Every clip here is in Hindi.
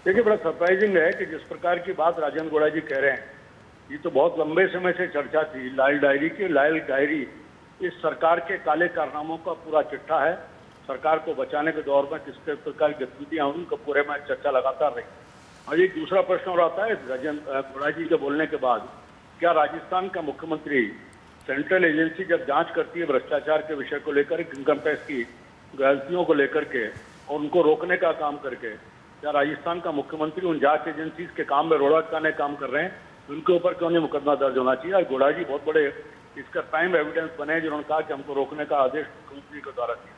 देखिए, बड़ा सरप्राइजिंग है कि जिस प्रकार की बात राजेंद्र गौड़ा जी कह रहे हैं, ये तो बहुत लंबे समय से चर्चा थी लाल डायरी की। लाल डायरी इस सरकार के काले कारनामों का पूरा चिट्ठा है। सरकार को बचाने के दौर में किस प्रकार की गतिविधियां हुई, उनका पूरे में चर्चा लगातार रही। और एक दूसरा प्रश्न और आता है राजेंद्र गौड़ा जी के बोलने के बाद, क्या राजस्थान का मुख्यमंत्री सेंट्रल एजेंसी जब जांच करती है भ्रष्टाचार के विषय को लेकर, इनकम टैक्स की गलतियों को लेकर के और उनको रोकने का काम करके, क्या राजस्थान का मुख्यमंत्री उन जांच एजेंसी के काम में रोड़ा अटकाने काम कर रहे हैं, उनके ऊपर क्यों नहीं मुकदमा दर्ज होना चाहिए? और गौड़ा जी बहुत बड़े इसका प्राइम एविडेंस बने जिन्होंने कहा कि हमको रोकने का आदेश मुख्यमंत्री के द्वारा दिया।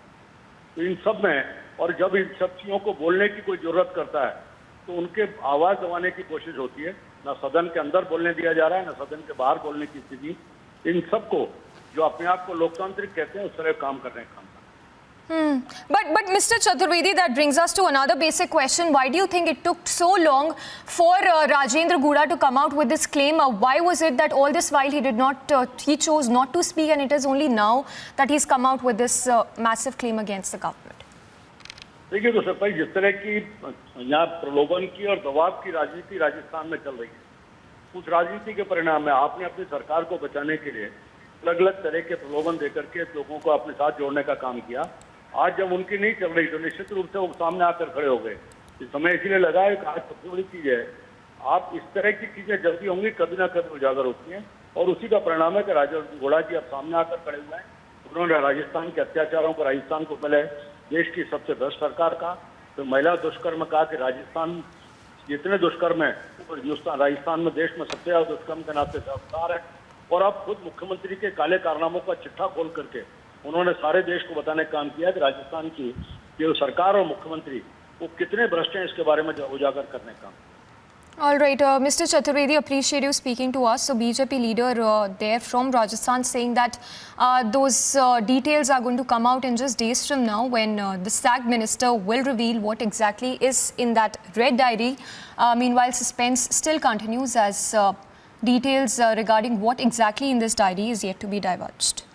तो इन सब में, और जब इन सब चीजों को बोलने की कोई जरूरत करता है तो उनके आवाज दबाने की कोशिश होती है। न सदन के अंदर बोलने दिया जा रहा है, न सदन के बाहर बोलने की स्थिति। इन सबको जो अपने आप को लोकतांत्रिक कहते हैं उस तरह काम करने का काम। But Mr. Chaturvedi, that brings us to another basic question. Why do you think it took so long for Rajendra Gowda to come out with this claim? Why was it that all this while he chose not to speak, and it is only now that he's come out with this massive claim against the government? देखिए, तो सर भाई, जिस तरह की यहाँ प्रलोभन की और दबाव की राजनीति राजस्थान में चल रही है, उस राजनीति के परिणाम में आपने अपनी सरकार को बचाने के लिए अलग अलग तरह के प्रलोभन देकर के लोगों को अपने साथ जोड़ने का काम किया। आज जब उनकी नहीं चल रही तो निश्चित रूप से वो सामने आकर खड़े हो गए। इस समय इसीलिए लगा है कि आज सबसे बड़ी चीज है, आप इस तरह की चीजें जल्दी होंगी, कभी ना कभी उजागर होती हैं, और उसी का परिणाम है कि राजेंद्र गौड़ा जी अब सामने आकर खड़े हुए हैं। उन्होंने राजस्थान के अत्याचारों पर, राजस्थान को पहले देश की सबसे भ्रष्ट सरकार का, तो महिला दुष्कर्म कहा कि राजस्थान जितने दुष्कर्म है राजस्थान में देश में सबसे ज्यादा दुष्कर्म के नाते सरकार है। और अब खुद मुख्यमंत्री के काले कारनामों का चिट्ठा खोल करके उन्होंने सारे देश को बताने का काम किया कि राजस्थान की जो सरकार और मुख्यमंत्री वो कितने भ्रष्ट हैं, इसके बारे में उजागर करने का काम। All right, Mr. Chaturvedi, appreciate you speaking to us. So BJP leader there from Rajasthan saying that those details are going to come out in just days from now when the sacked minister will reveal what exactly is in that red diary. Meanwhile, suspense still continues as details regarding what exactly in this diary is yet to be divulged.